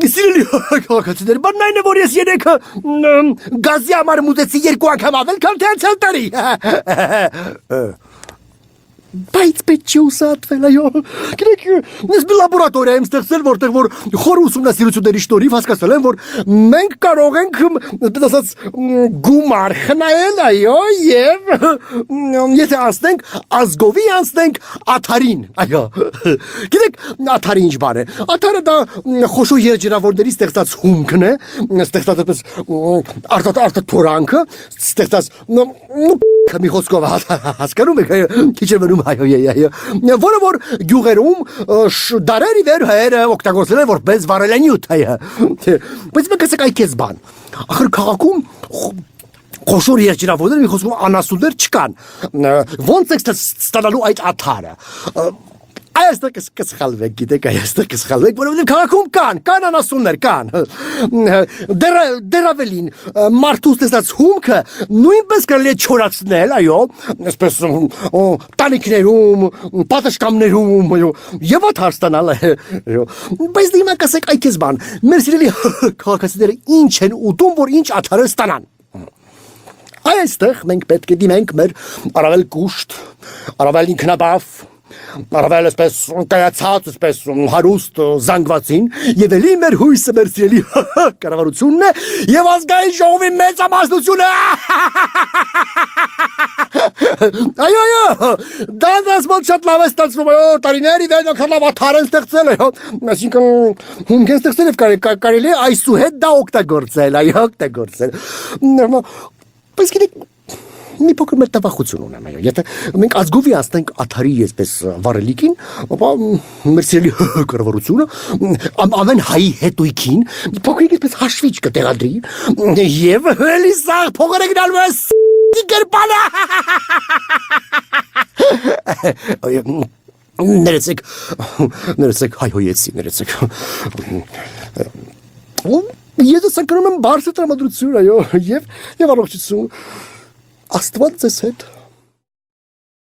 Սիրելի քաղաքացիներ, բանն այն է, որ ես երեքը գազի համար մուծեցի 2 անգամ ավել, քան թե անցյալ տարի։ Բայց պետք չի ուսատվել, այո։ Գիտեք, ես մի լաբորատորիա եմ ստեղծել, որտեղ որ խոր ուսումնասիրությունների շնորհիվ հասկացել եմ, որ մենք կարող ենք ասած գումար խնայել, այո, եւ եթե անցնենք ազգովի անցնենք աթարին, այո։ Գիտեք, աթարը ինչ բան է։ Աթարը դա խոշոր երջերավորների ստեղծած հումքն է, ստեղծած այդպես արտաթորանքը, ստեղծած մի խոսքով հասկանում եք, քիչ է մնում այո, որը որ գյուղերում դարերի վեր հայերը օգտագործել են որպես վարելանյութ, այո։ Բայց մենք ասենք այ քեզ բան, ախր քաղաքում խոշոր երջերավորներ մի խոսքով անասուններ չկան, ոնց եք ստանալու այդ աթարը։ Այստեղ կսխալվեք, գիտեք, այստեղ կսխալվեք, որովհետև քաղաքում կան անասուններ, կան։ Դեռ ավելին, մարդու ստեղծած հումքը նույնպես կարելի է չորացնել, այո, այսպես տանիքներում, պատշգամբներում, այո, եւ աթար ստանալ, այո։ Բայց դիմա կասեք այ քեզ բան, մեր սիրելի քաղաքացիները ինչ են ուտում, որ ինչ աթարը ստանան։ Այստեղ մենք պետք է դիմենք մեր առավել կուշտ, առավել ինքնաբավ, առավել այսպես կայացած, այսպես հարուստ զանգվածին, եւ էլի մեր հույսը մեր սիրելի կառավարությունն է եւ ազգային ժողովի մեծամասնությունը։ Այո, դա մոտ շատ լավ է ստացվում, այո, տարիների վեր նոքան լավ աթար են ստեղծել, այո, այսինքն հումք են ստեղծել եւ կարելի է այսուհետ դա օգտագործել, այո, օգտագործել։ Բայց գիտեք, մի փոքր մեր տվախություն ունեմ, այո, եթե մենք ազգովի անցնենք աթարի այսպես վարելիքին, ապա մեր սիրելի կառավարությունը ամեն հայի հետույքին փոքրիկ այսպես հաշվիչ կտեղադրի եւ էլի սաղ փողերը գնալու է գերբանը։ Ներեցեք, հայհոյեցի, ներեցեք։ Ես սակրում եմ բարձր տրամադրություն, այո, եւ առողջություն։ Աստված ձեզ հետ։